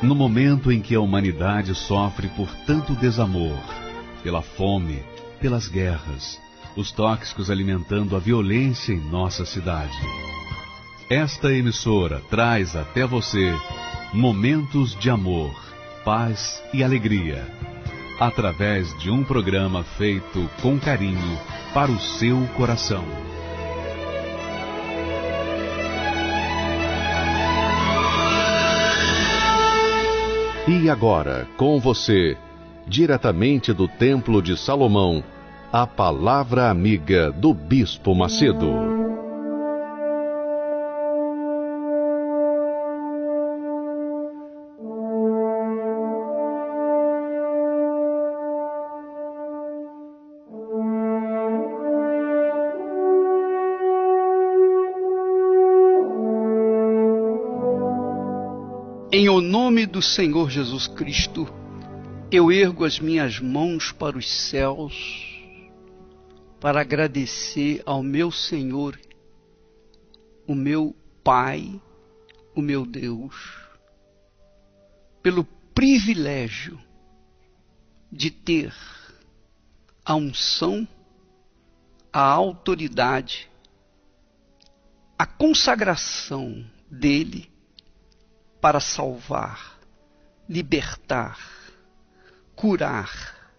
No momento em que a humanidade sofre por tanto desamor, pela fome, pelas guerras, os tóxicos alimentando a violência em nossa cidade. Esta emissora traz até você momentos de amor, paz e alegria, através de um programa feito com carinho para o seu coração. E agora, com você, diretamente do Templo de Salomão, a Palavra Amiga do Bispo Macedo. Em o nome do Senhor Jesus Cristo, eu ergo as minhas mãos para os céus, para agradecer ao meu Senhor, o meu Pai, o meu Deus, pelo privilégio de ter a unção, a autoridade, a consagração dele para salvar, libertar, curar,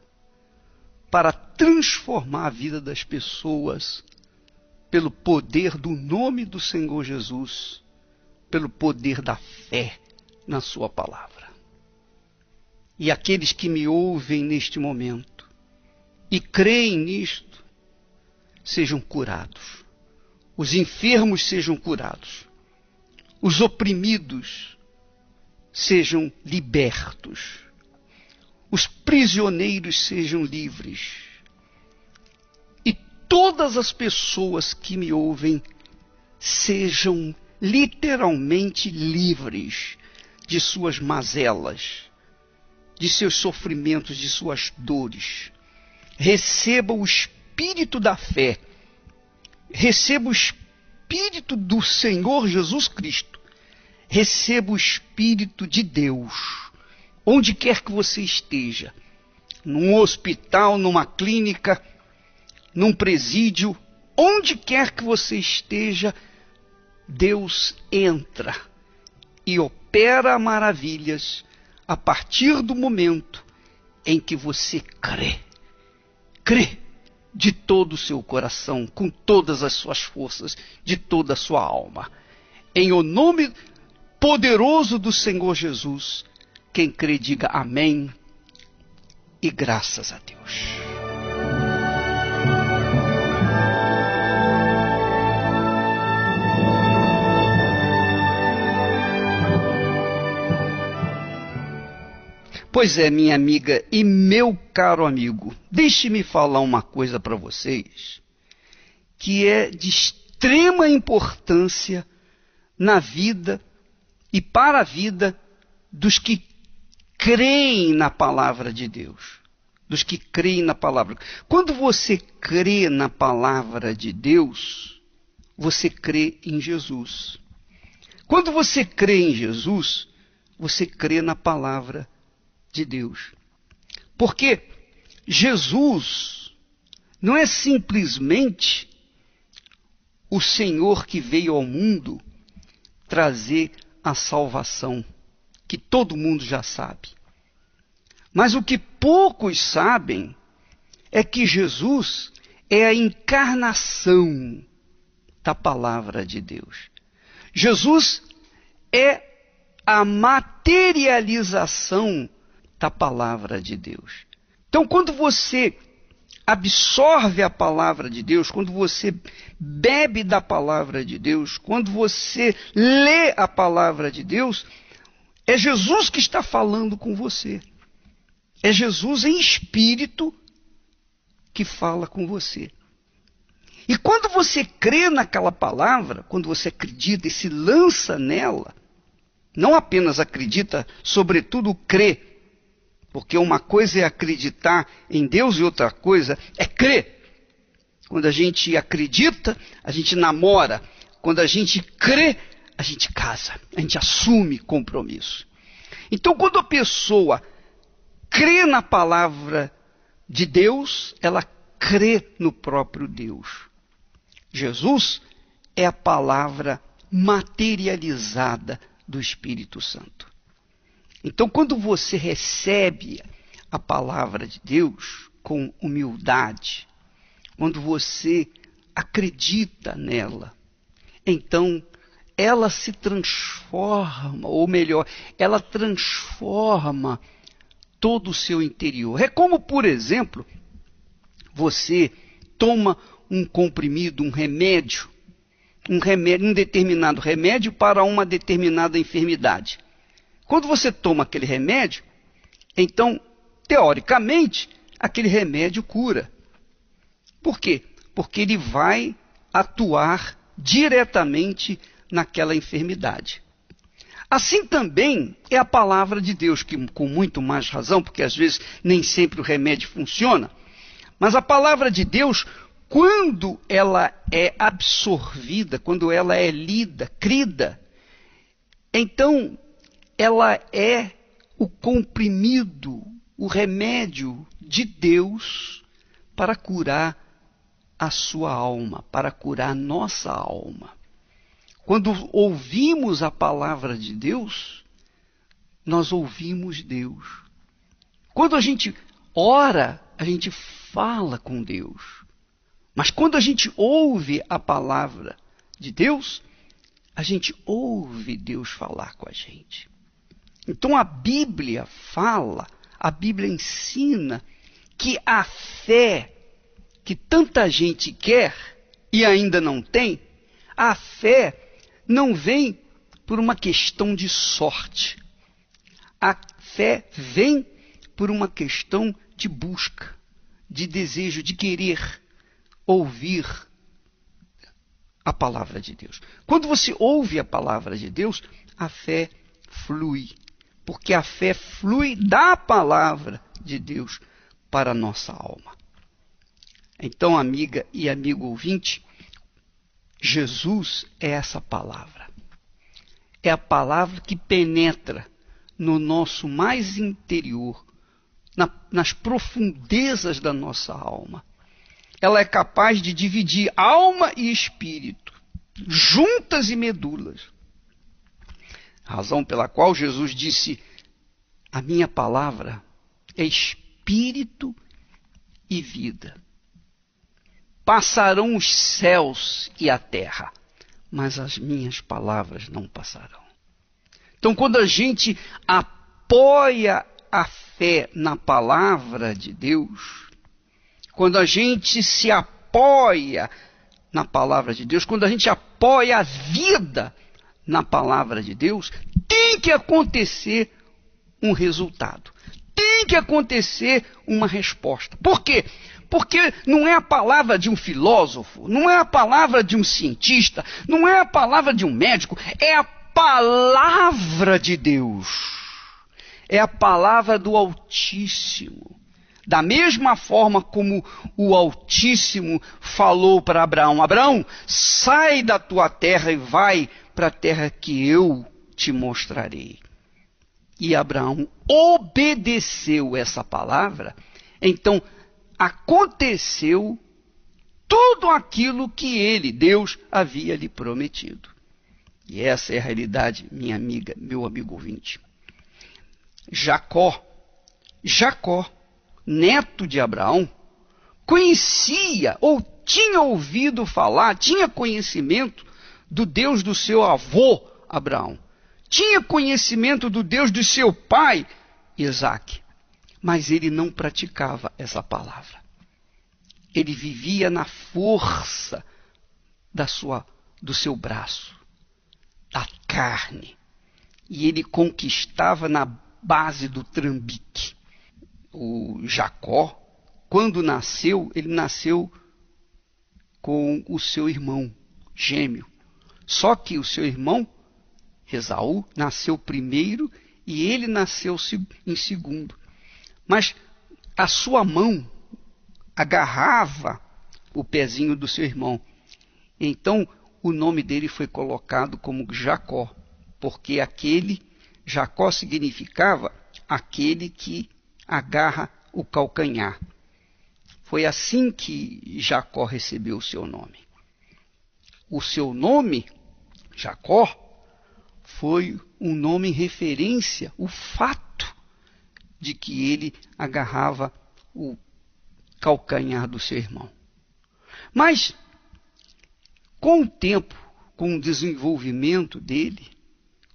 para transformar a vida das pessoas pelo poder do nome do Senhor Jesus, pelo poder da fé na sua palavra. E aqueles que me ouvem neste momento e creem nisto, sejam curados. Os enfermos sejam curados. Os oprimidos sejam libertos, os prisioneiros sejam livres, e todas as pessoas que me ouvem sejam literalmente livres de suas mazelas, de seus sofrimentos, de suas dores. Receba o Espírito da fé, receba o Espírito do Senhor Jesus Cristo, receba o Espírito de Deus, onde quer que você esteja, num hospital, numa clínica, num presídio, onde quer que você esteja, Deus entra e opera maravilhas a partir do momento em que você crê de todo o seu coração, com todas as suas forças, de toda a sua alma. Em o nome poderoso do Senhor Jesus, quem crê diga amém e graças a Deus. Pois é, minha amiga e meu caro amigo, deixe-me falar uma coisa para vocês que é de extrema importância na vida e para a vida dos que creem na palavra de Deus, dos que creem na palavra. Quando você crê na palavra de Deus, você crê em Jesus. Quando você crê em Jesus, você crê na palavra de Deus. Porque Jesus não é simplesmente o Senhor que veio ao mundo trazer a salvação, que todo mundo já sabe. Mas o que poucos sabem é que Jesus é a encarnação da palavra de Deus. Jesus é a materialização da palavra de Deus. Então, quando você absorve a palavra de Deus, quando você bebe da palavra de Deus, quando você lê a palavra de Deus, é Jesus que está falando com você. É Jesus em espírito que fala com você. E quando você crê naquela palavra, quando você acredita e se lança nela, não apenas acredita, sobretudo crê, porque uma coisa é acreditar em Deus e outra coisa é crer. Quando a gente acredita, a gente namora. Quando a gente crê, a gente casa. A gente assume compromisso. Então, quando a pessoa crê na palavra de Deus, ela crê no próprio Deus. Jesus é a palavra materializada do Espírito Santo. Então, quando você recebe a palavra de Deus com humildade, quando você acredita nela, então ela se transforma, ou melhor, ela transforma todo o seu interior. É como, por exemplo, você toma um comprimido, um determinado remédio para uma determinada enfermidade. Quando você toma aquele remédio, então, teoricamente, aquele remédio cura. Por quê? Porque ele vai atuar diretamente naquela enfermidade. Assim também é a palavra de Deus, que com muito mais razão, porque às vezes nem sempre o remédio funciona, mas a palavra de Deus, quando ela é absorvida, quando ela é lida, crida, então ela é o comprimido, o remédio de Deus para curar a sua alma, para curar a nossa alma. Quando ouvimos a palavra de Deus, nós ouvimos Deus. Quando a gente ora, a gente fala com Deus. Mas quando a gente ouve a palavra de Deus, a gente ouve Deus falar com a gente. Então a Bíblia fala, a Bíblia ensina que a fé que tanta gente quer e ainda não tem, a fé não vem por uma questão de sorte. A fé vem por uma questão de busca, de desejo, de querer ouvir a palavra de Deus. Quando você ouve a palavra de Deus, a fé flui, porque a fé flui da palavra de Deus para a nossa alma. Então, amiga e amigo ouvinte, Jesus é essa palavra. É a palavra que penetra no nosso mais interior, nas profundezas da nossa alma. Ela é capaz de dividir alma e espírito, juntas e medulas. Razão pela qual Jesus disse: a minha palavra é espírito e vida. Passarão os céus e a terra, mas as minhas palavras não passarão. Então, quando a gente apoia a fé na palavra de Deus, quando a gente se apoia na palavra de Deus, quando a gente apoia a vida na palavra de Deus, tem que acontecer um resultado. Tem que acontecer uma resposta. Por quê? Porque não é a palavra de um filósofo, não é a palavra de um cientista, não é a palavra de um médico, é a palavra de Deus. É a palavra do Altíssimo. Da mesma forma como o Altíssimo falou para Abraão: Abraão, sai da tua terra e vai para a terra que eu te mostrarei. E Abraão obedeceu essa palavra, então aconteceu tudo aquilo que ele, Deus, havia lhe prometido. E essa é a realidade, minha amiga, meu amigo ouvinte. Jacó, neto de Abraão, conhecia ou tinha ouvido falar, tinha conhecimento do Deus do seu avô Abraão. Tinha conhecimento do Deus do seu pai Isaque. Mas ele não praticava essa palavra. Ele vivia na força do seu braço, da carne. E ele conquistava na base do trambique. O Jacó, quando nasceu, ele nasceu com o seu irmão gêmeo. Só que o seu irmão, Esaú, nasceu primeiro e ele nasceu em segundo. Mas a sua mão agarrava o pezinho do seu irmão. Então o nome dele foi colocado como Jacó, porque aquele Jacó significava aquele que agarra o calcanhar. Foi assim que Jacó recebeu o seu nome. O seu nome, Jacó, foi um nome em referência ao fato de que ele agarrava o calcanhar do seu irmão. Mas, com o tempo, com o desenvolvimento dele,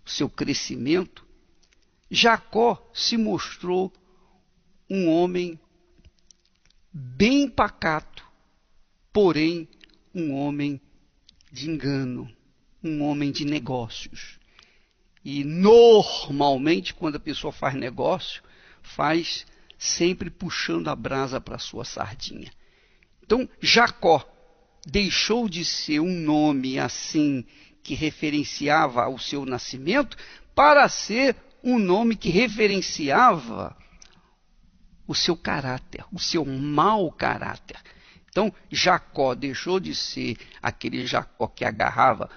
o seu crescimento, Jacó se mostrou um homem bem pacato, porém um homem de engano, um homem de negócios. E normalmente, quando a pessoa faz negócio, faz sempre puxando a brasa para a sua sardinha. Então, Jacó deixou de ser um nome assim que referenciava o seu nascimento para ser um nome que referenciava o seu caráter, o seu mau caráter. Então, Jacó deixou de ser aquele Jacó que agarrou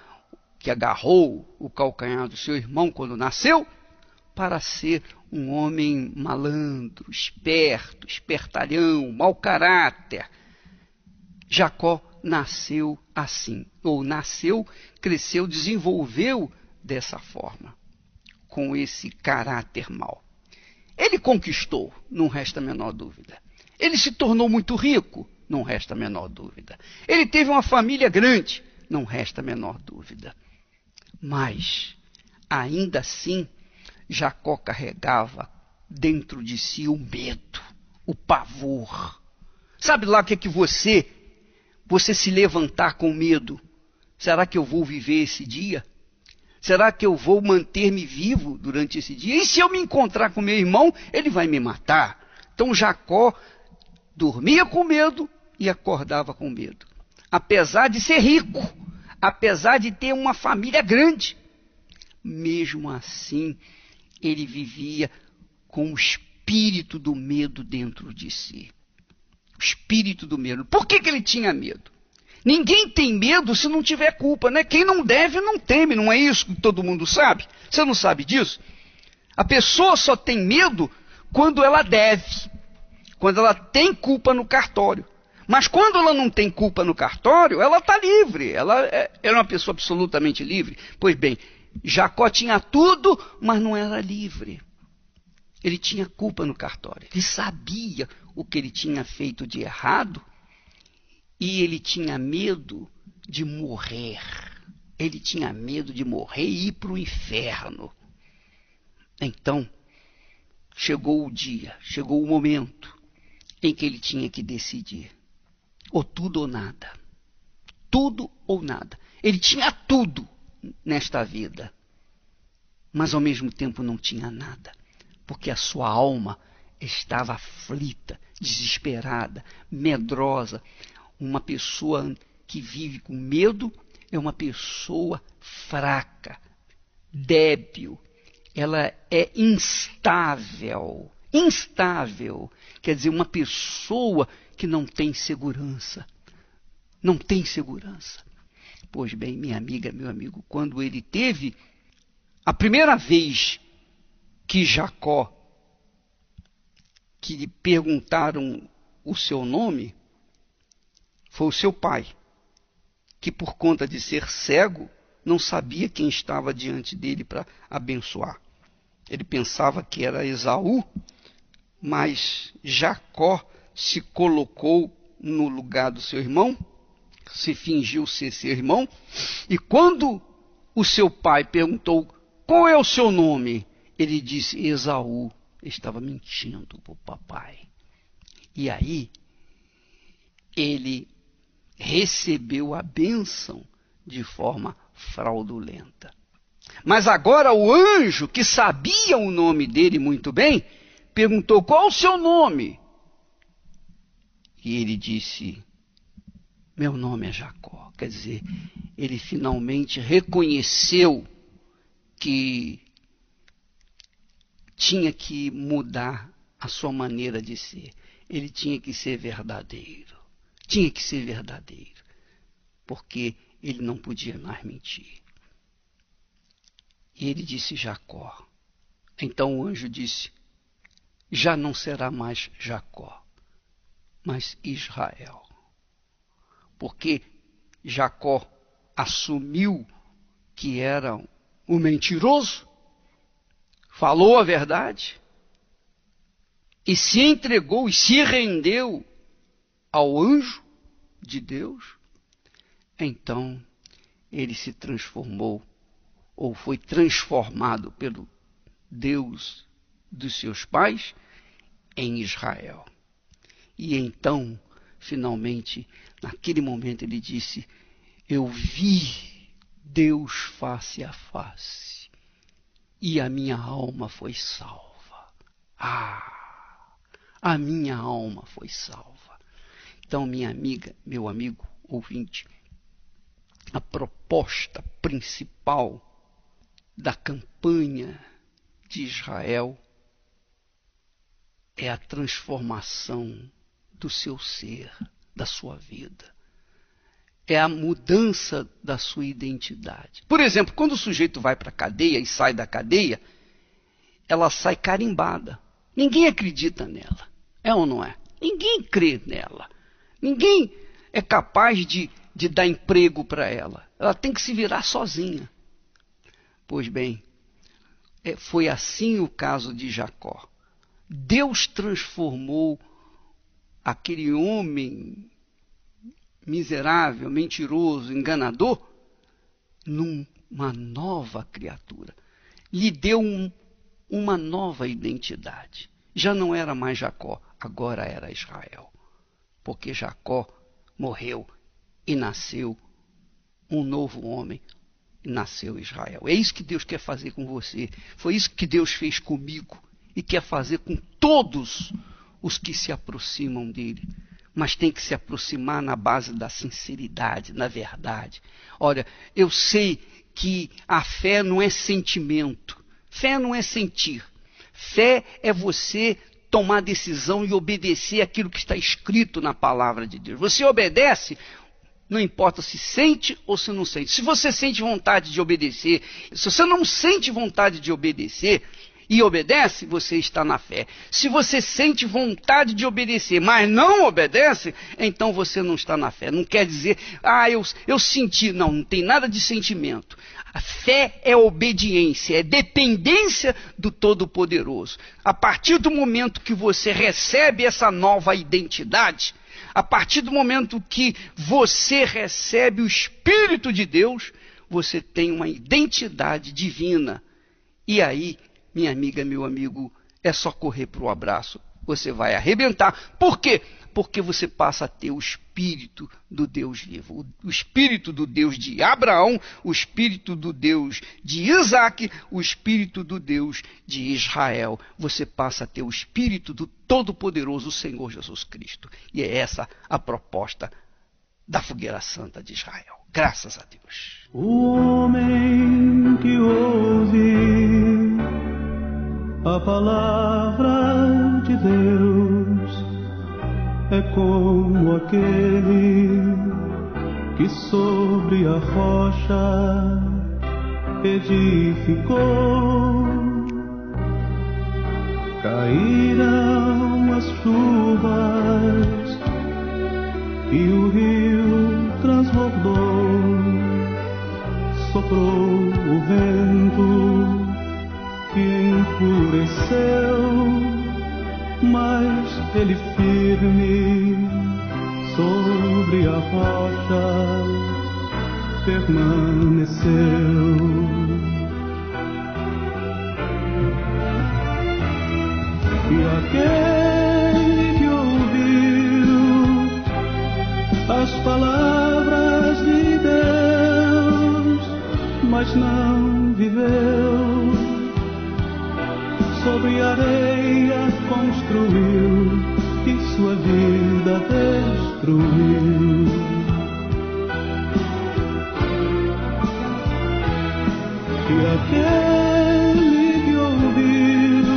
o calcanhar do seu irmão quando nasceu, para ser um homem malandro, esperto, espertalhão, mau caráter. Jacó nasceu assim, ou nasceu, cresceu, desenvolveu dessa forma, com esse caráter mau. Ele conquistou, não resta a menor dúvida. Ele se tornou muito rico, não resta a menor dúvida. Ele teve uma família grande, não resta a menor dúvida. Mas, ainda assim, Jacó carregava dentro de si o medo, o pavor. Sabe lá o que é que você se levantar com medo? Será que eu vou viver esse dia? Será que eu vou manter-me vivo durante esse dia? E se eu me encontrar com meu irmão, ele vai me matar. Então Jacó dormia com medo e acordava com medo. Apesar de ser rico, apesar de ter uma família grande, mesmo assim, ele vivia com o espírito do medo dentro de si. O espírito do medo. Por que ele tinha medo? Ninguém tem medo se não tiver culpa, né? Quem não deve não teme, não é isso que todo mundo sabe? Você não sabe disso? A pessoa só tem medo quando ela deve, quando ela tem culpa no cartório. Mas quando ela não tem culpa no cartório, ela está livre, ela é uma pessoa absolutamente livre. Pois bem, Jacó tinha tudo, mas não era livre. Ele tinha culpa no cartório, ele sabia o que ele tinha feito de errado, e ele tinha medo de morrer. Ele tinha medo de morrer e ir para o inferno. Então, chegou o dia, chegou o momento em que ele tinha que decidir. Ou tudo ou nada. Tudo ou nada. Ele tinha tudo nesta vida, mas ao mesmo tempo não tinha nada, porque a sua alma estava aflita, desesperada, medrosa. Uma pessoa que vive com medo é uma pessoa fraca, débil, ela é instável. Instável quer dizer uma pessoa que não tem segurança. Não tem segurança. Pois bem, minha amiga, meu amigo, quando ele teve a primeira vez que Jacó, que lhe perguntaram o seu nome, foi o seu pai, que por conta de ser cego, não sabia quem estava diante dele para abençoar. Ele pensava que era Esaú, mas Jacó se colocou no lugar do seu irmão, se fingiu ser seu irmão, e quando o seu pai perguntou qual é o seu nome, ele disse Esaú. Estava mentindo para o papai. E aí, ele recebeu a bênção de forma fraudulenta. Mas agora o anjo, que sabia o nome dele muito bem, perguntou qual o seu nome? E ele disse, meu nome é Jacó. Quer dizer, ele finalmente reconheceu que tinha que mudar a sua maneira de ser. Ele tinha que ser verdadeiro. Tinha que ser verdadeiro. Porque ele não podia mais mentir. E ele disse Jacó. Então o anjo disse: já não será mais Jacó, mas Israel. Porque Jacó assumiu que era um mentiroso, falou a verdade e se entregou e se rendeu ao anjo de Deus. Então ele se transformou, ou foi transformado pelo Deus dos seus pais em Israel. E então, finalmente, naquele momento ele disse: eu vi Deus face a face e a minha alma foi salva. A minha alma foi salva. Então, minha amiga, meu amigo ouvinte, a proposta principal da campanha de Israel é a transformação do seu ser, da sua vida. É a mudança da sua identidade. Por exemplo, quando o sujeito vai para a cadeia e sai da cadeia, ela sai carimbada. Ninguém acredita nela. É ou não é? Ninguém crê nela. Ninguém é capaz de dar emprego para ela. Ela tem que se virar sozinha. Pois bem, foi assim o caso de Jacó. Deus transformou aquele homem miserável, mentiroso, enganador, numa nova criatura. Lhe deu uma nova identidade. Já não era mais Jacó, agora era Israel. Porque Jacó morreu e nasceu um novo homem, e nasceu Israel. É isso que Deus quer fazer com você. Foi isso que Deus fez comigo e quer fazer com todos os que se aproximam dele. Mas tem que se aproximar na base da sinceridade, na verdade. Olha, eu sei que a fé não é sentimento. Fé não é sentir. Fé é você tomar decisão e obedecer aquilo que está escrito na palavra de Deus. Você obedece, não importa se sente ou se não sente. Se você sente vontade de obedecer, se você não sente vontade de obedecer e obedece, você está na fé. Se você sente vontade de obedecer, mas não obedece, então você não está na fé. Não quer dizer, eu senti. Não tem nada de sentimento. A fé é obediência, é dependência do Todo-Poderoso. A partir do momento que você recebe essa nova identidade, a partir do momento que você recebe o Espírito de Deus, você tem uma identidade divina. E aí, minha amiga, meu amigo, é só correr para o abraço. Você vai arrebentar. Por quê? Porque você passa a ter o Espírito do Deus vivo. O Espírito do Deus de Abraão, o Espírito do Deus de Isaac, o Espírito do Deus de Israel. Você passa a ter o Espírito do Todo-Poderoso Senhor Jesus Cristo. E é essa a proposta da Fogueira Santa de Israel. Graças a Deus. O homem que ouve a palavra de Deus é como aquele que sobre a rocha edificou. Caíram as chuvas e o rio transbordou. Soprou o vento que enfureceu, mas ele firme sobre a rocha permaneceu. E aquele que ouviu as palavras de Deus, mas não viveu, sobre areia construiu e sua vida destruiu. E aquele que ouviu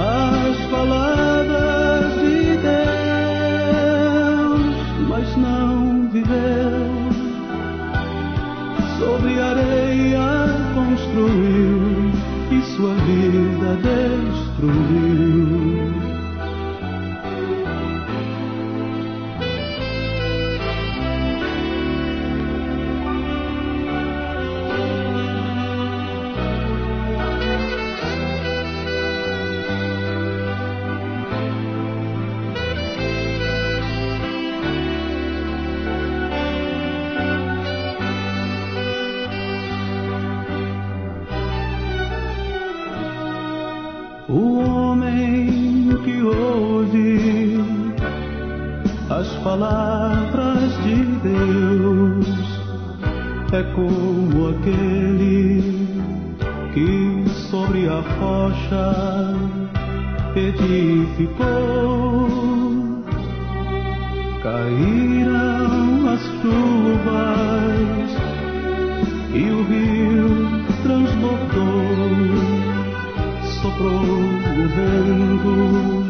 as palavras de Deus, mas não viveu, sobre areia construiu e sua vida destruiu. O homem que ouve as palavras de Deus é como aquele que sobre a rocha edificou. Caíram as chuvas e o rio transbordou. Soprou o vento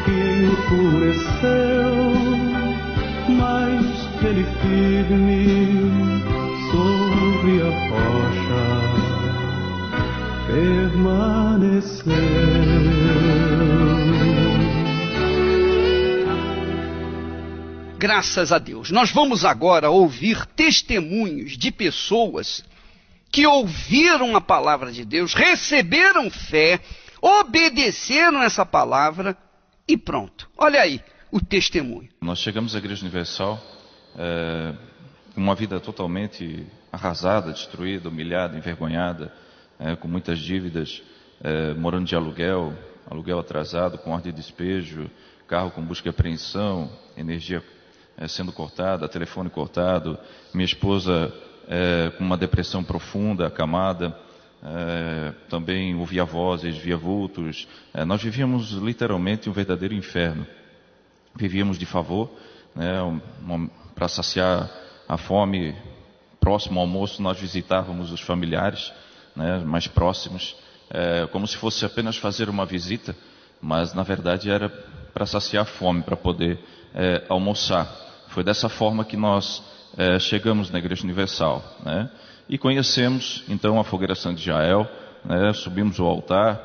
que enfureceu, mas ele firme sobre a rocha permaneceu. Graças a Deus. Nós vamos agora ouvir testemunhos de pessoas que ouviram a palavra de Deus, receberam fé, obedeceram essa palavra e pronto. Olha aí o testemunho. Nós chegamos à Igreja Universal com uma vida totalmente arrasada, destruída, humilhada, envergonhada, com muitas dívidas, morando de aluguel atrasado, com ordem de despejo, carro com busca e apreensão, energia sendo cortada, telefone cortado, minha esposa com uma depressão profunda, acamada, também ouvia vozes, via vultos. Nós vivíamos literalmente um verdadeiro inferno. Vivíamos de favor, para saciar a fome. Próximo ao almoço nós visitávamos os familiares, mais próximos, como se fosse apenas fazer uma visita, mas na verdade era para saciar a fome, para poder almoçar. Foi dessa forma que nós chegamos na Igreja Universal, e conhecemos então a Fogueira Santa de Jael, subimos ao altar,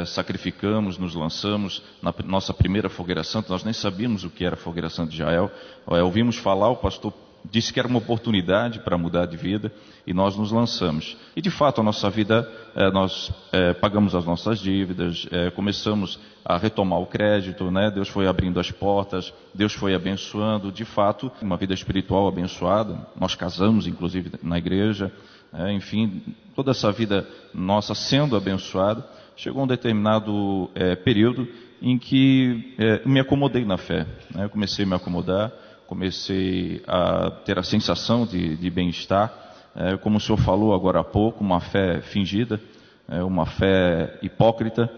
sacrificamos, nos lançamos na nossa primeira Fogueira Santa. Nós nem sabíamos o que era a Fogueira Santa de Jael, ouvimos falar, o pastor disse que era uma oportunidade para mudar de vida e nós nos lançamos. E de fato a nossa vida, nós pagamos as nossas dívidas, começamos a retomar o crédito, Deus foi abrindo as portas, Deus foi abençoando, de fato, uma vida espiritual abençoada. Nós casamos inclusive na igreja, enfim, toda essa vida nossa sendo abençoada. Chegou um determinado período em que me acomodei na fé, eu comecei a me acomodar, comecei a ter a sensação de bem-estar, como o senhor falou agora há pouco, uma fé fingida, uma fé hipócrita,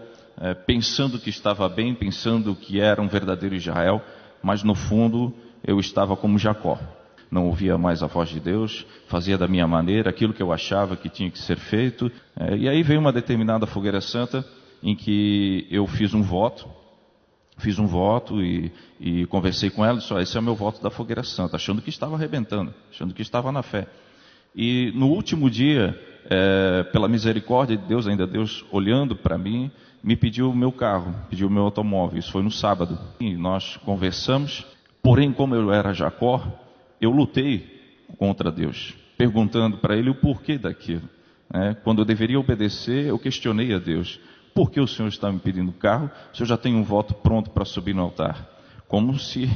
pensando que estava bem, pensando que era um verdadeiro Israel, mas no fundo eu estava como Jacó. Não ouvia mais a voz de Deus, fazia da minha maneira aquilo que eu achava que tinha que ser feito. E aí veio uma determinada Fogueira Santa em que eu fiz um voto e conversei com ela e disse: esse é o meu voto da Fogueira Santa, achando que estava arrebentando, achando que estava na fé. E no último dia, pela misericórdia de Deus, ainda Deus olhando para mim, me pediu o meu carro, pediu o meu automóvel. Isso foi no sábado. E nós conversamos, porém como eu era Jacó, eu lutei contra Deus, perguntando para ele o porquê daquilo. Quando eu deveria obedecer, eu questionei a Deus: por que o Senhor está me pedindo carro? O Senhor já tem um voto pronto para subir no altar. Como se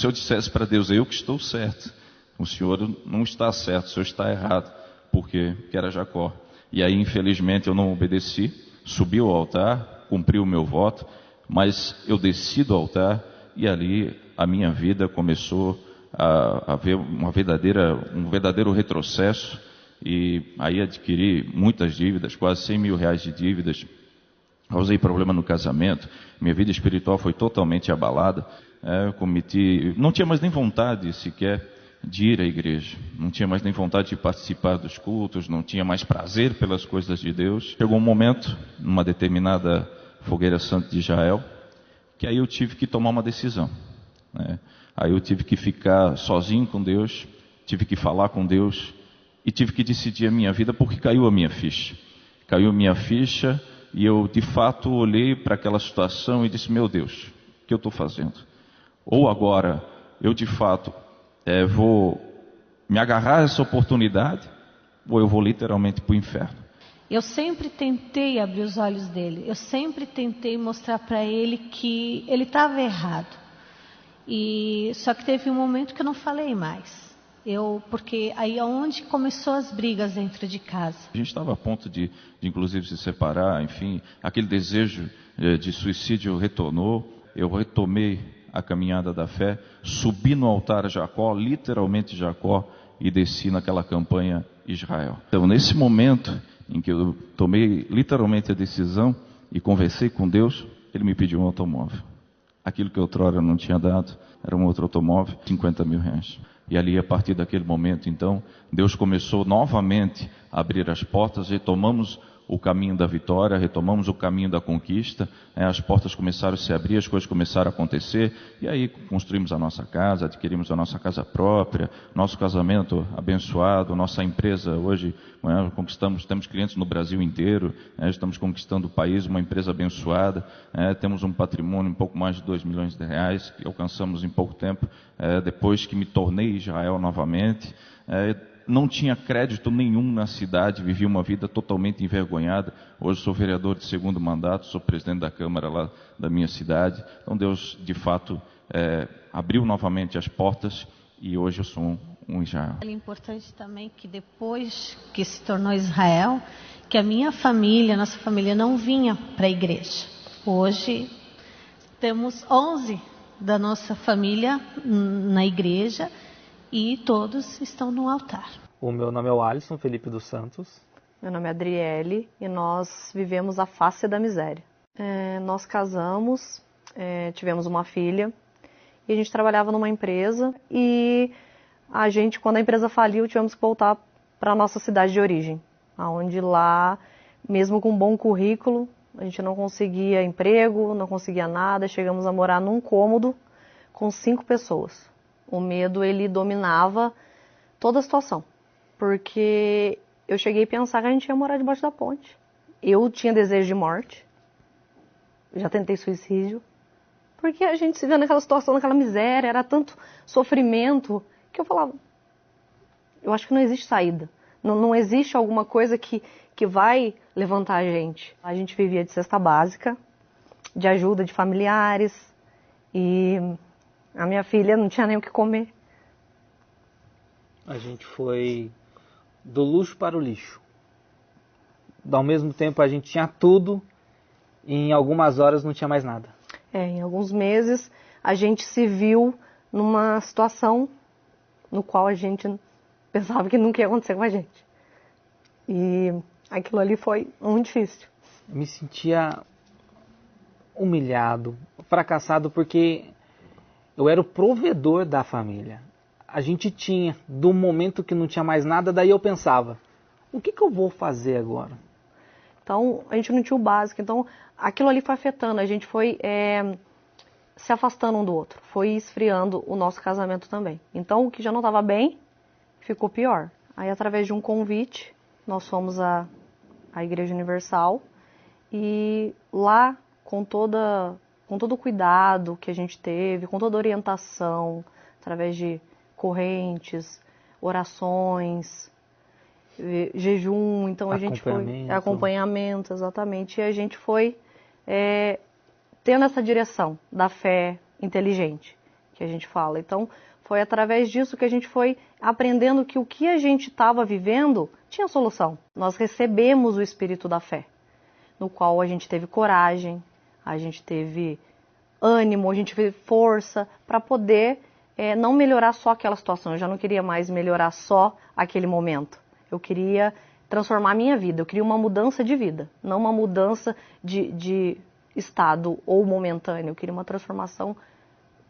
eu dissesse para Deus: eu que estou certo. O Senhor não está certo, o Senhor está errado. Porque era Jacó. E aí, infelizmente, eu não obedeci. Subi ao altar, cumpri o meu voto, mas eu desci do altar e ali a minha vida começou a ver um verdadeiro retrocesso. E aí adquiri muitas dívidas, quase 100 mil reais de dívidas. Causei problema no casamento, minha vida espiritual foi totalmente abalada. Não tinha mais nem vontade sequer de ir à igreja, não tinha mais nem vontade de participar dos cultos, não tinha mais prazer pelas coisas de Deus. Chegou um momento, numa determinada Fogueira Santa de Jael, que aí eu tive que tomar uma decisão. Aí eu tive que ficar sozinho com Deus, tive que falar com Deus e tive que decidir a minha vida, porque caiu a minha ficha. caiu minha ficha e eu de fato olhei para aquela situação e disse: meu Deus, o que eu estou fazendo? Ou agora eu de fato vou me agarrar a essa oportunidade, ou eu vou literalmente para o inferno. Eu sempre tentei abrir os olhos dele, eu sempre tentei mostrar para ele que ele estava errado. Só que teve um momento que eu não falei mais. Porque aí é onde começou as brigas dentro de casa. A gente estava a ponto de inclusive se separar, enfim, aquele desejo de suicídio retornou. Eu retomei a caminhada da fé, subi no altar Jacó, literalmente Jacó, e desci naquela campanha Israel. Então, nesse momento em que eu tomei literalmente a decisão e conversei com Deus, Ele me pediu um automóvel. Aquilo que outrora não tinha dado era um outro automóvel, 50 mil reais. E ali, a partir daquele momento, então, Deus começou novamente a abrir as portas, retomamos o caminho da vitória, retomamos o caminho da conquista, as portas começaram a se abrir, as coisas começaram a acontecer, e aí construímos a nossa casa, adquirimos a nossa casa própria, nosso casamento abençoado, nossa empresa hoje, conquistamos, temos clientes no Brasil inteiro, estamos conquistando o país, uma empresa abençoada, temos um patrimônio um pouco mais de 2 milhões de reais, que alcançamos em pouco tempo, depois que me tornei Israel novamente. Não tinha crédito nenhum na cidade, vivia uma vida totalmente envergonhada. Hoje sou vereador de segundo mandato, sou presidente da Câmara lá da minha cidade. Então Deus, de fato, abriu novamente as portas e hoje eu sou um Israel. É importante também que depois que se tornou Israel, que a minha família, nossa família não vinha para a igreja. Hoje temos 11 da nossa família na igreja, e todos estão no altar. O meu nome é o Alisson Felipe dos Santos. Meu nome é Adriele e nós vivemos a face da miséria. Nós casamos, tivemos uma filha e a gente trabalhava numa empresa e a gente, quando a empresa faliu, tivemos que voltar para a nossa cidade de origem, onde lá, mesmo com um bom currículo, a gente não conseguia emprego, não conseguia nada, chegamos a morar num cômodo com 5 pessoas. O medo, ele dominava toda a situação, porque eu cheguei a pensar que a gente ia morar debaixo da ponte. Eu tinha desejo de morte, já tentei suicídio, porque a gente se vê naquela situação, naquela miséria, era tanto sofrimento, que eu falava, eu acho que não existe saída, não existe alguma coisa que vai levantar a gente. A gente vivia de cesta básica, de ajuda de familiares, e a minha filha não tinha nem o que comer. A gente foi do luxo para o lixo. Ao mesmo tempo a gente tinha tudo e em algumas horas não tinha mais nada. Em alguns meses a gente se viu numa situação no qual a gente pensava que nunca ia acontecer com a gente. E aquilo ali foi muito difícil. Eu me sentia humilhado, fracassado, porque eu era o provedor da família. A gente tinha, do momento que não tinha mais nada, daí eu pensava, o que eu vou fazer agora? Então, a gente não tinha o básico. Então, aquilo ali foi afetando. A gente foi se afastando um do outro. Foi esfriando o nosso casamento também. Então, o que já não estava bem, ficou pior. Aí, através de um convite, nós fomos à Igreja Universal. E lá, com todo o cuidado que a gente teve, com toda a orientação, através de correntes, orações, jejum, então a gente foi... Acompanhamento, exatamente. E a gente foi tendo essa direção da fé inteligente, que a gente fala. Então, foi através disso que a gente foi aprendendo que o que a gente estava vivendo tinha solução. Nós recebemos o espírito da fé, no qual a gente teve coragem, a gente teve ânimo, a gente teve força para poder não melhorar só aquela situação. Eu já não queria mais melhorar só aquele momento. Eu queria transformar a minha vida, eu queria uma mudança de vida, não uma mudança de estado ou momentâneo. Eu queria uma transformação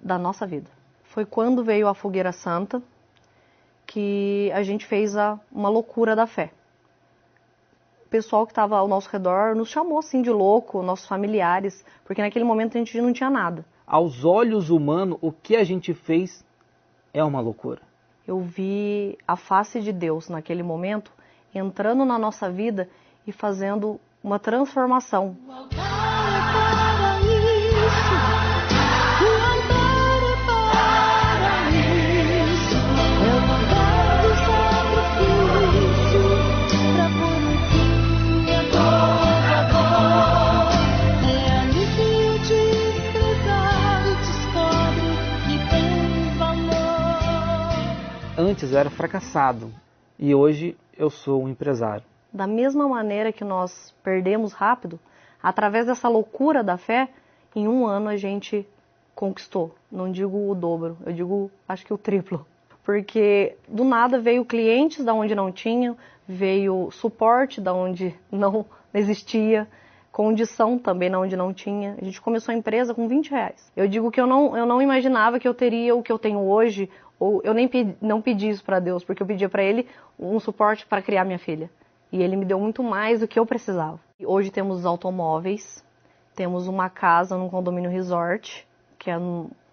da nossa vida. Foi quando veio a Fogueira Santa que a gente fez uma loucura da fé. O pessoal que estava ao nosso redor nos chamou assim de louco, nossos familiares, porque naquele momento a gente não tinha nada. Aos olhos humanos, o que a gente fez é uma loucura. Eu vi a face de Deus naquele momento entrando na nossa vida e fazendo uma transformação. Antes eu era fracassado e hoje eu sou um empresário. Da mesma maneira que nós perdemos rápido, através dessa loucura da fé, em 1 ano a gente conquistou. Não digo o dobro, eu digo, acho que o triplo. Porque do nada veio clientes da onde não tinham, veio suporte da onde não existia, condição também da onde não tinha. A gente começou a empresa com R$20. Eu digo que eu não imaginava que eu teria o que eu tenho hoje, ou eu nem não pedi isso para Deus, porque eu pedia para Ele um suporte para criar minha filha. E Ele me deu muito mais do que eu precisava. E hoje temos automóveis, temos uma casa num condomínio resort, que é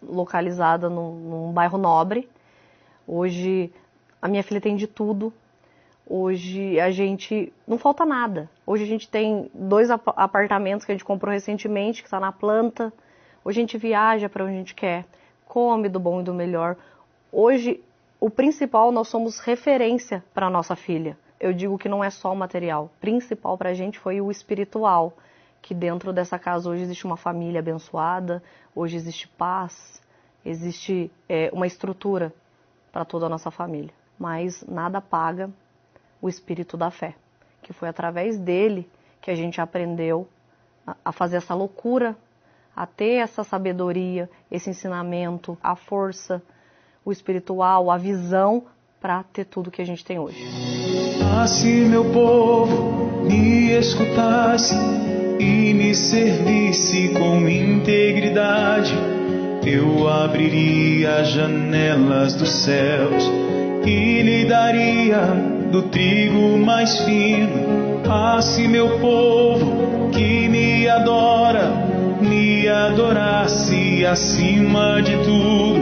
localizada num bairro nobre. Hoje a minha filha tem de tudo. Hoje a gente não falta nada. Hoje a gente tem 2 apartamentos que a gente comprou recentemente, que está na planta. Hoje a gente viaja para onde a gente quer, come do bom e do melhor. Hoje, o principal, nós somos referência para a nossa filha. Eu digo que não é só o material. O principal para a gente foi o espiritual, que dentro dessa casa hoje existe uma família abençoada, hoje existe paz, existe uma estrutura para toda a nossa família. Mas nada paga o espírito da fé, que foi através dele que a gente aprendeu a fazer essa loucura, a ter essa sabedoria, esse ensinamento, a força, o espiritual, a visão para ter tudo que a gente tem hoje. Ah, se meu povo me escutasse e me servisse com integridade, eu abriria as janelas dos céus e lhe daria do trigo mais fino. Ah, se meu povo que me adora me adorasse acima de tudo,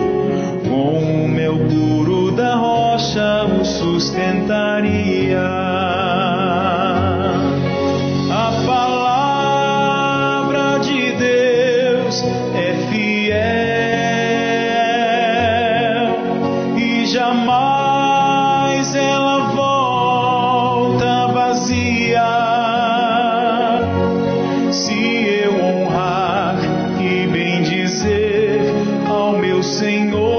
com o mel puro da rocha o sustentaria. A palavra de Deus é fiel e jamais ela volta vazia. Se eu honrar e bendizer ao meu Senhor,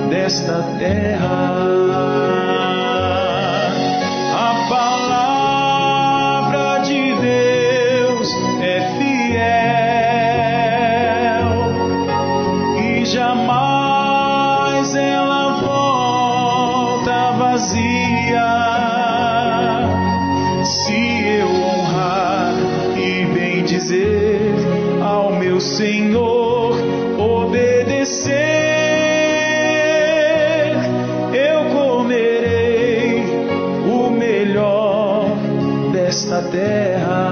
desta terra. A palavra de Deus é fiel e jamais ela volta vazia. Se eu honrar e bendizer ao meu Senhor, obedecer, desta terra.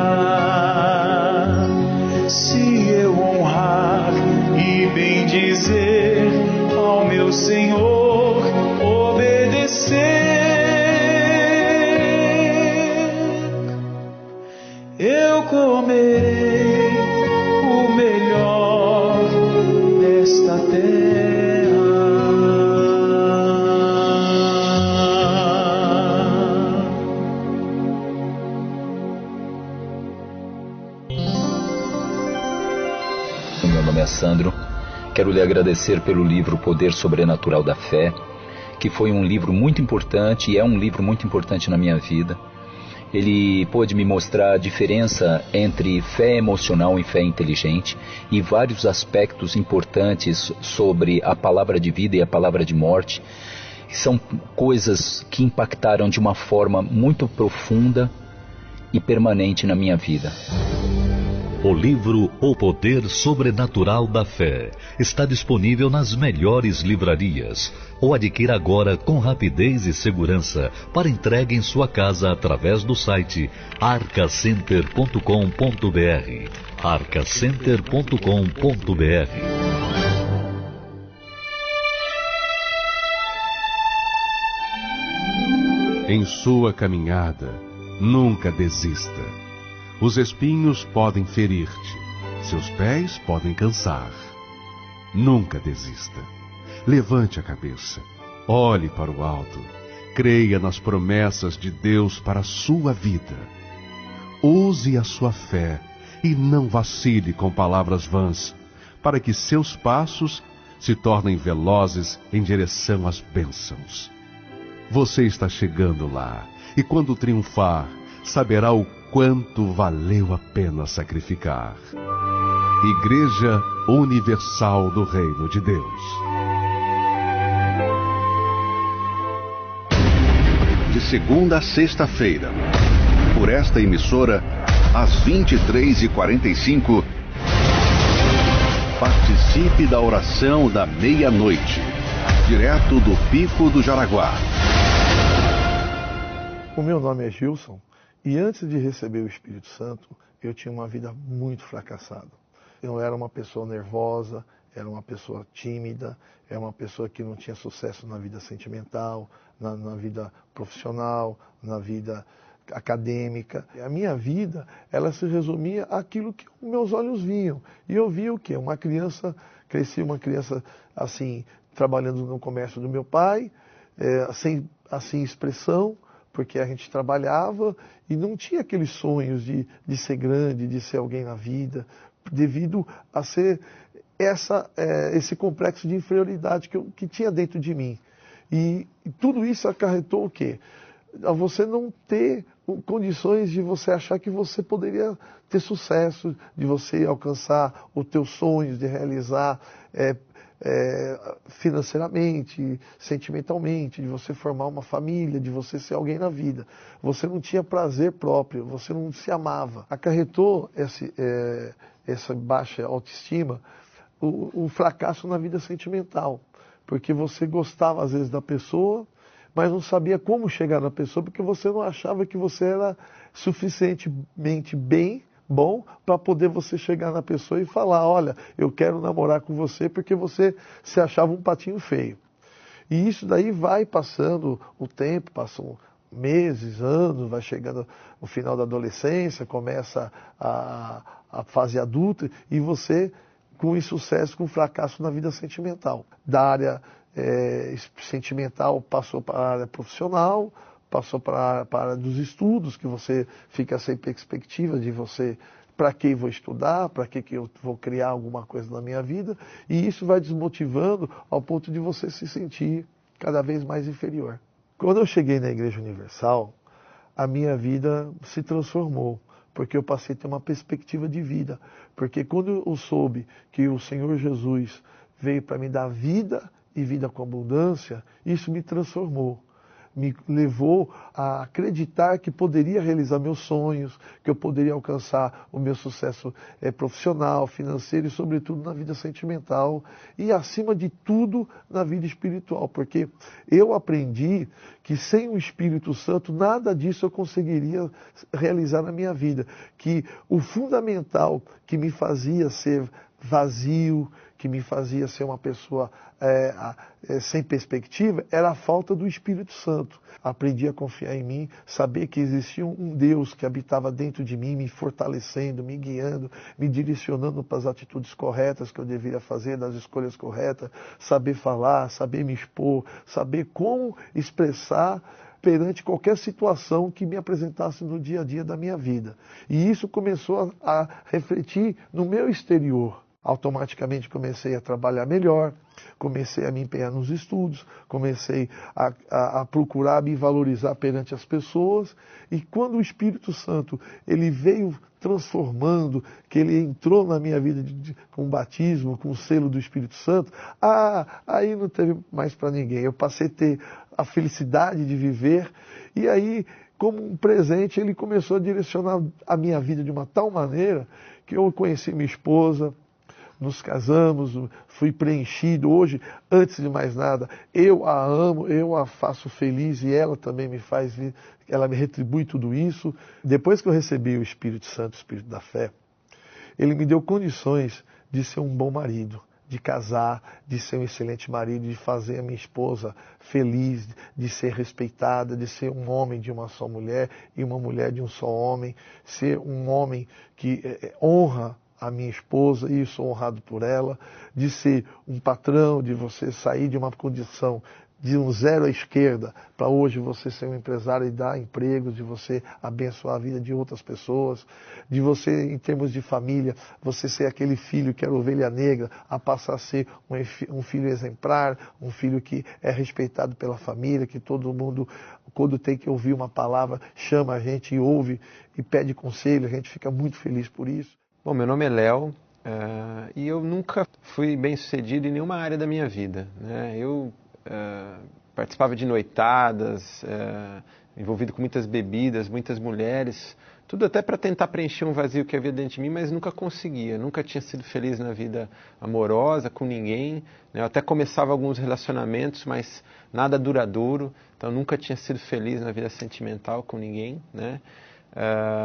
Se eu honrar e bendizer ao meu Senhor, obedecer, eu comerei o melhor desta terra. Sandro, quero lhe agradecer pelo livro O Poder Sobrenatural da Fé, que foi um livro muito importante e é um livro muito importante na minha vida. Ele pôde me mostrar a diferença entre fé emocional e fé inteligente e vários aspectos importantes sobre a palavra de vida e a palavra de morte. São coisas que impactaram de uma forma muito profunda e permanente na minha vida. O livro O Poder Sobrenatural da Fé está disponível nas melhores livrarias ou adquira agora com rapidez e segurança para entrega em sua casa através do site arcacenter.com.br arcacenter.com.br. Em sua caminhada, nunca desista. Os espinhos podem ferir-te, seus pés podem cansar. Nunca desista. Levante a cabeça, olhe para o alto, creia nas promessas de Deus para a sua vida. Use a sua fé e não vacile com palavras vãs, para que seus passos se tornem velozes em direção às bênçãos. Você está chegando lá, e quando triunfar, saberá o quanto valeu a pena sacrificar. Igreja Universal do Reino de Deus. De segunda a sexta-feira, por esta emissora, às 23h45, participe da oração da meia-noite, direto do Pico do Jaraguá. O meu nome é Gilson, e antes de receber o Espírito Santo, eu tinha uma vida muito fracassada. Eu era uma pessoa nervosa, era uma pessoa tímida, era uma pessoa que não tinha sucesso na vida sentimental, na vida profissional, na vida acadêmica. A minha vida, ela se resumia àquilo que meus olhos viam. E eu via o quê? Uma criança, cresci uma criança assim, trabalhando no comércio do meu pai, sem expressão, porque a gente trabalhava e não tinha aqueles sonhos de ser grande, de ser alguém na vida, devido a ser esse complexo de inferioridade que tinha dentro de mim. E tudo isso acarretou o quê? A você não ter condições de você achar que você poderia ter sucesso, de você alcançar os teus sonhos, de realizar financeiramente, sentimentalmente, de você formar uma família, de você ser alguém na vida. Você não tinha prazer próprio, você não se amava. Acarretou essa baixa autoestima, o fracasso na vida sentimental, porque você gostava às vezes da pessoa, mas não sabia como chegar na pessoa, porque você não achava que você era suficientemente bom para poder você chegar na pessoa e falar, olha, eu quero namorar com você, porque você se achava um patinho feio. E isso daí vai passando o tempo, passam meses, anos, vai chegando o final da adolescência, começa a fase adulta, e você, com insucesso, com fracasso na vida sentimental. Da área sentimental passou para a área profissional, passou para a área dos estudos, que você fica sem perspectiva de você, para que eu vou estudar, para que eu vou criar alguma coisa na minha vida, e isso vai desmotivando ao ponto de você se sentir cada vez mais inferior. Quando eu cheguei na Igreja Universal, a minha vida se transformou, porque eu passei a ter uma perspectiva de vida. Porque quando eu soube que o Senhor Jesus veio para me dar vida e vida com abundância, isso me transformou. Me levou a acreditar que poderia realizar meus sonhos, que eu poderia alcançar o meu sucesso profissional, financeiro e, sobretudo, na vida sentimental e, acima de tudo, na vida espiritual. Porque eu aprendi que sem o Espírito Santo, nada disso eu conseguiria realizar na minha vida. Que o fundamental que me fazia ser vazio, que me fazia ser uma pessoa sem perspectiva, era a falta do Espírito Santo. Aprendi a confiar em mim, saber que existia um Deus que habitava dentro de mim, me fortalecendo, me guiando, me direcionando para as atitudes corretas que eu deveria fazer, das escolhas corretas, saber falar, saber me expor, saber como expressar perante qualquer situação que me apresentasse no dia a dia da minha vida. E isso começou a refletir no meu exterior. Automaticamente comecei a trabalhar melhor, comecei a me empenhar nos estudos, comecei a procurar me valorizar perante as pessoas. E quando o Espírito Santo ele veio transformando, que ele entrou na minha vida com o batismo, com o selo do Espírito Santo, aí não teve mais para ninguém. Eu passei a ter a felicidade de viver, e aí, como um presente, ele começou a direcionar a minha vida de uma tal maneira que eu conheci minha esposa, nos casamos, fui preenchido. Hoje, antes de mais nada, eu a amo, eu a faço feliz e ela também me faz, ela me retribui tudo isso. Depois que eu recebi o Espírito Santo, o Espírito da fé, ele me deu condições de ser um bom marido, de casar, de ser um excelente marido, de fazer a minha esposa feliz, de ser respeitada, de ser um homem de uma só mulher e uma mulher de um só homem, ser um homem que honra a minha esposa e eu sou honrado por ela, de ser um patrão, de você sair de uma condição de um zero à esquerda para hoje você ser um empresário e dar empregos, de você abençoar a vida de outras pessoas, de você, em termos de família, você ser aquele filho que era ovelha negra, a passar a ser um filho exemplar, um filho que é respeitado pela família, que todo mundo, quando tem que ouvir uma palavra, chama a gente e ouve e pede conselho, a gente fica muito feliz por isso. Bom, meu nome é Léo e eu nunca fui bem sucedido em nenhuma área da minha vida, né? Eu participava de noitadas, envolvido com muitas bebidas, muitas mulheres, tudo até para tentar preencher um vazio que havia dentro de mim, mas nunca conseguia, nunca tinha sido feliz na vida amorosa, com ninguém, né? Eu até começava alguns relacionamentos, mas nada duradouro, então nunca tinha sido feliz na vida sentimental com ninguém, né?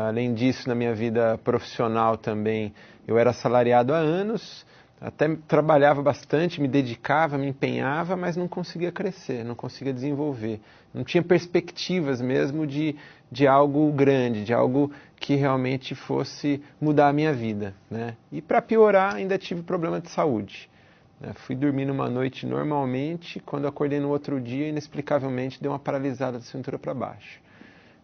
Além disso, na minha vida profissional também, eu era assalariado há anos, até trabalhava bastante, me dedicava, me empenhava, mas não conseguia crescer, não conseguia desenvolver. Não tinha perspectivas mesmo de algo grande, de algo que realmente fosse mudar a minha vida, né? E para piorar, ainda tive problema de saúde. Fui dormir numa noite normalmente, quando acordei no outro dia, inexplicavelmente deu uma paralisada da cintura para baixo.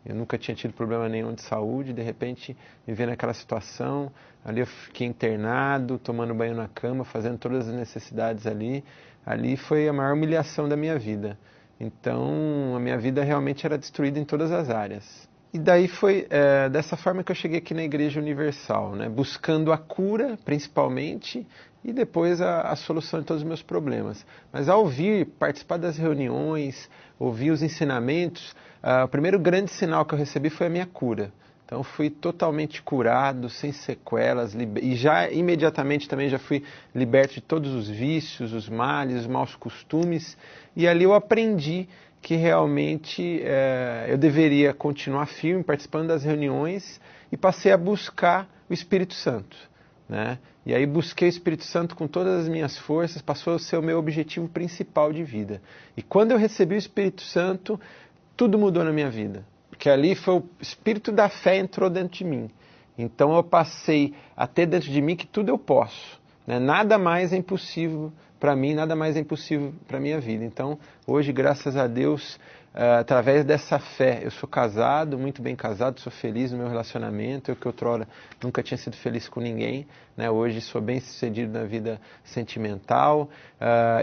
Eu nunca tinha tido problema nenhum de saúde, de repente me vi naquela situação, ali eu fiquei internado, tomando banho na cama, fazendo todas as necessidades ali. Ali foi a maior humilhação da minha vida. Então a minha vida realmente era destruída em todas as áreas. E daí foi dessa forma que eu cheguei aqui na Igreja Universal, né? Buscando a cura, principalmente, e depois a solução de todos os meus problemas. Mas ao participar das reuniões, ouvir os ensinamentos, o primeiro grande sinal que eu recebi foi a minha cura. Então fui totalmente curado, sem sequelas, e já imediatamente também já fui liberto de todos os vícios, os males, os maus costumes, e ali eu aprendi que realmente eu deveria continuar firme, participando das reuniões, e passei a buscar o Espírito Santo, né? E aí busquei o Espírito Santo com todas as minhas forças, passou a ser o meu objetivo principal de vida. E quando eu recebi o Espírito Santo, tudo mudou na minha vida, porque ali foi o Espírito da fé entrou dentro de mim. Então eu passei a ter dentro de mim que tudo eu posso, né? Nada mais é impossível para mim, nada mais é impossível para a minha vida. Então, hoje, graças a Deus, através dessa fé, eu sou casado, muito bem casado, sou feliz no meu relacionamento, eu que outrora nunca tinha sido feliz com ninguém, né? Hoje sou bem sucedido na vida sentimental,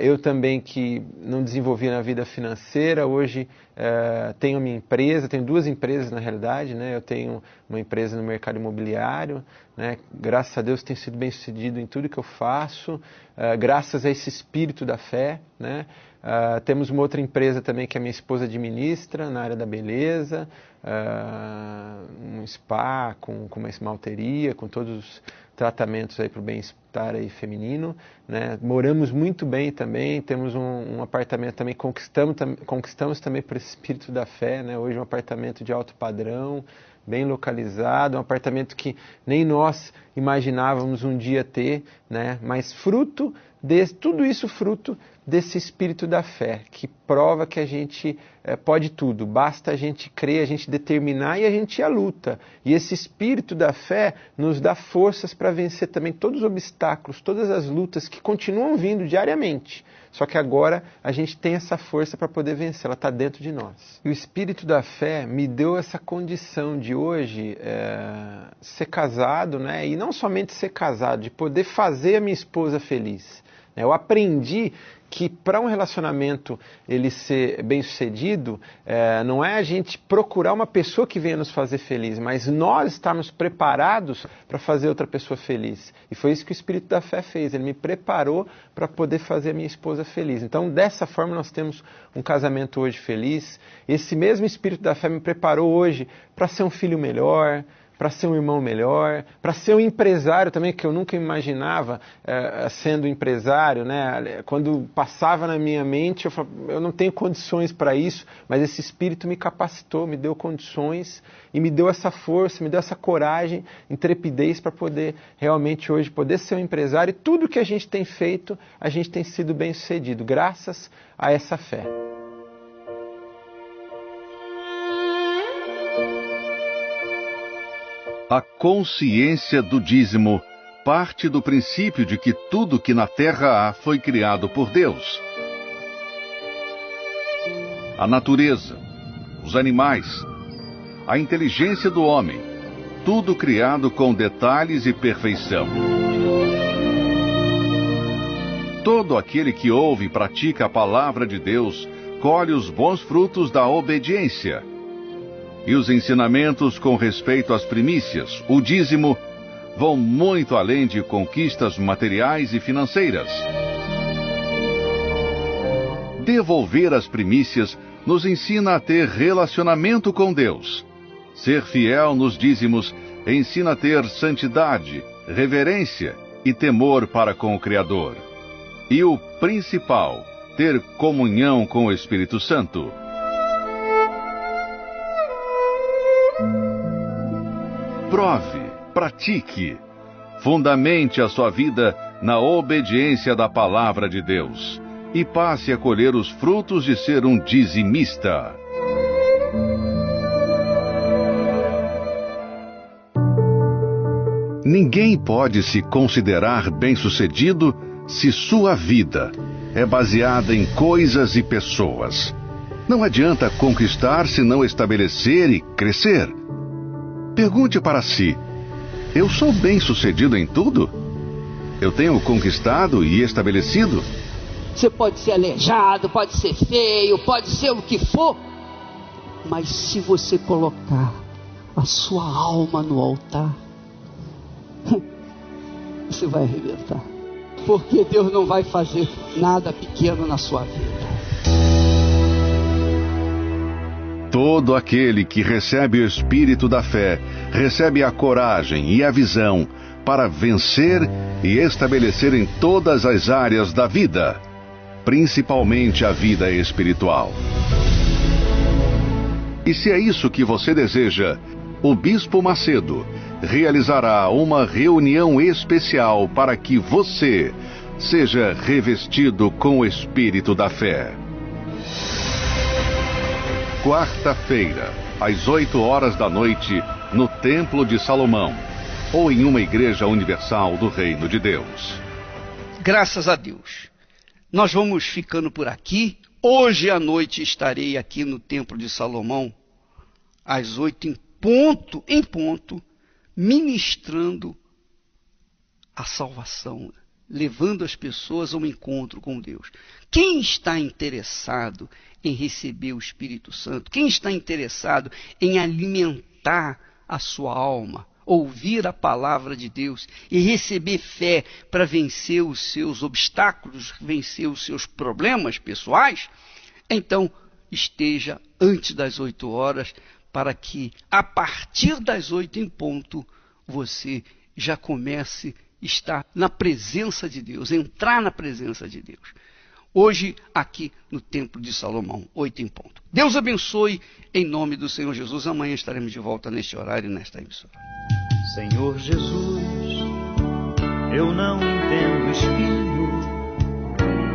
eu também que não desenvolvi na vida financeira, hoje tenho minha empresa, tenho duas empresas na realidade, né? Eu tenho uma empresa no mercado imobiliário, né? Graças a Deus tenho sido bem sucedido em tudo que eu faço, graças a esse espírito da fé, né? Temos uma outra empresa também que a minha esposa administra na área da beleza, um spa com uma esmalteria, com todos os tratamentos aí para o bem-estar aí feminino, né? Moramos muito bem também, temos um apartamento também, conquistamos também por esse espírito da fé, né? Hoje um apartamento de alto padrão, bem localizado, um apartamento que nem nós imaginávamos um dia ter, né? Mas tudo isso fruto desse espírito da fé, que prova que a gente pode tudo, basta a gente crer, a gente determinar e a gente ir à luta. E esse espírito da fé nos dá forças para vencer também todos os obstáculos, todas as lutas que continuam vindo diariamente. Só que agora a gente tem essa força para poder vencer, ela está dentro de nós. E o espírito da fé me deu essa condição de hoje ser casado, né? E não somente ser casado, de poder fazer a minha esposa feliz. Eu aprendi que para um relacionamento ele ser bem sucedido, não é a gente procurar uma pessoa que venha nos fazer feliz, mas nós estarmos preparados para fazer outra pessoa feliz. E foi isso que o Espírito da Fé fez, ele me preparou para poder fazer a minha esposa feliz. Então dessa forma nós temos um casamento hoje feliz. Esse mesmo Espírito da Fé me preparou hoje para ser um filho melhor, para ser um irmão melhor, para ser um empresário também, que eu nunca imaginava sendo empresário, né? Quando passava na minha mente, eu falava, eu não tenho condições para isso, mas esse Espírito me capacitou, me deu condições e me deu essa força, me deu essa coragem, intrepidez para poder realmente hoje poder ser um empresário. E tudo que a gente tem feito, a gente tem sido bem sucedido, graças a essa fé. A consciência do dízimo parte do princípio de que tudo que na terra há foi criado por Deus. A natureza, os animais, a inteligência do homem, tudo criado com detalhes e perfeição. Todo aquele que ouve e pratica a palavra de Deus colhe os bons frutos da obediência. E os ensinamentos com respeito às primícias, o dízimo, vão muito além de conquistas materiais e financeiras. Devolver as primícias nos ensina a ter relacionamento com Deus. Ser fiel nos dízimos ensina a ter santidade, reverência e temor para com o Criador. E o principal, ter comunhão com o Espírito Santo. Prove, pratique, fundamente a sua vida na obediência da palavra de Deus e passe a colher os frutos de ser um dizimista. Ninguém pode se considerar bem-sucedido se sua vida é baseada em coisas e pessoas. Não adianta conquistar se não estabelecer e crescer. Pergunte para si: eu sou bem-sucedido em tudo? Eu tenho conquistado e estabelecido? Você pode ser aleijado, pode ser feio, pode ser o que for, mas se você colocar a sua alma no altar, você vai arrebentar. Porque Deus não vai fazer nada pequeno na sua vida. Todo aquele que recebe o Espírito da fé, recebe a coragem e a visão para vencer e estabelecer em todas as áreas da vida, principalmente a vida espiritual. E se é isso que você deseja, o Bispo Macedo realizará uma reunião especial para que você seja revestido com o Espírito da fé. Quarta-feira, às 8 da noite, no Templo de Salomão, ou em uma igreja universal do Reino de Deus. Graças a Deus. Nós vamos ficando por aqui. Hoje à noite estarei aqui no Templo de Salomão, às 8 em ponto, ministrando a salvação, levando as pessoas a um encontro com Deus. Quem está interessado em receber o Espírito Santo, quem está interessado em alimentar a sua alma, ouvir a palavra de Deus e receber fé para vencer os seus obstáculos, vencer os seus problemas pessoais, então esteja antes das 8 horas, para que a partir das 8 em ponto você já comece a estar na presença de Deus, entrar na presença de Deus. Hoje, aqui no Templo de Salomão, 8 em ponto. Deus abençoe, em nome do Senhor Jesus. Amanhã estaremos de volta neste horário e nesta emissora. Senhor Jesus, eu não entendo espinho,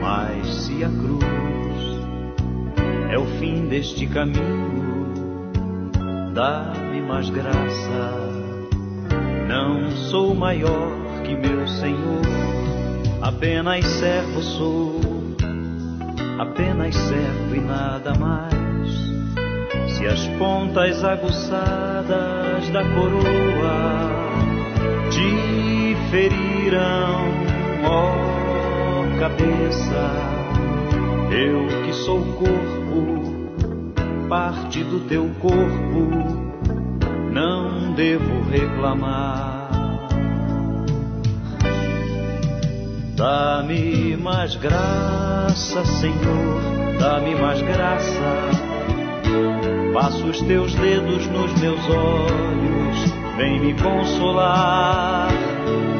mas se a cruz é o fim deste caminho, dá-me mais graça. Não sou maior que meu Senhor, apenas servo sou, apenas servo e nada mais. Se as pontas aguçadas da coroa te feriram, ó cabeça, eu que sou corpo, parte do teu corpo, não devo reclamar. Dá-me mais graça, Senhor, dá-me mais graça. Passa os teus dedos nos meus olhos, vem me consolar.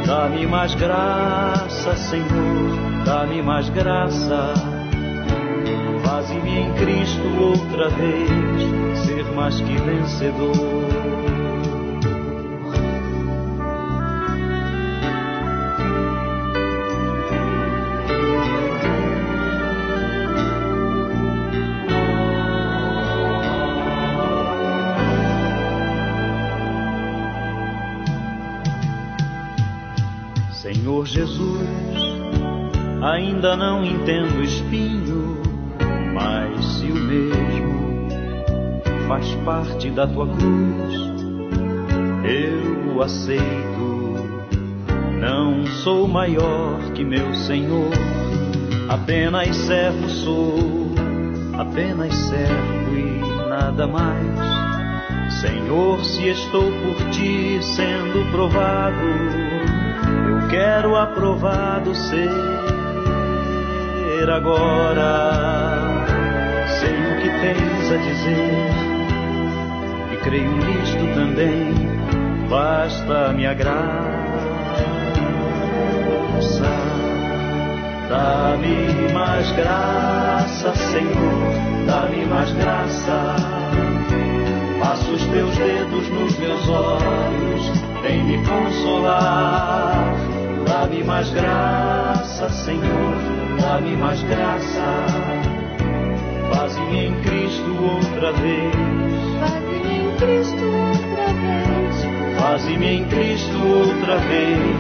Dá-me mais graça, Senhor, dá-me mais graça. Faze-me em Cristo outra vez ser mais que vencedor. Senhor Jesus, ainda não entendo o espinho, mas se o mesmo faz parte da tua cruz, eu o aceito. Não sou maior que meu Senhor, apenas servo sou, apenas servo e nada mais. Senhor, se estou por ti sendo provado, eu quero aprovado ser agora. Sei o que tens a dizer e creio nisto também. Basta a minha graça. Dá-me mais graça, Senhor, dá-me mais graça. Passa os teus dedos nos meus olhos, vem me consolar. Dá-me mais graça, Senhor, dá-me mais graça. Faze-me em Cristo outra vez. Faze-me em Cristo outra vez. Faze-me em Cristo outra vez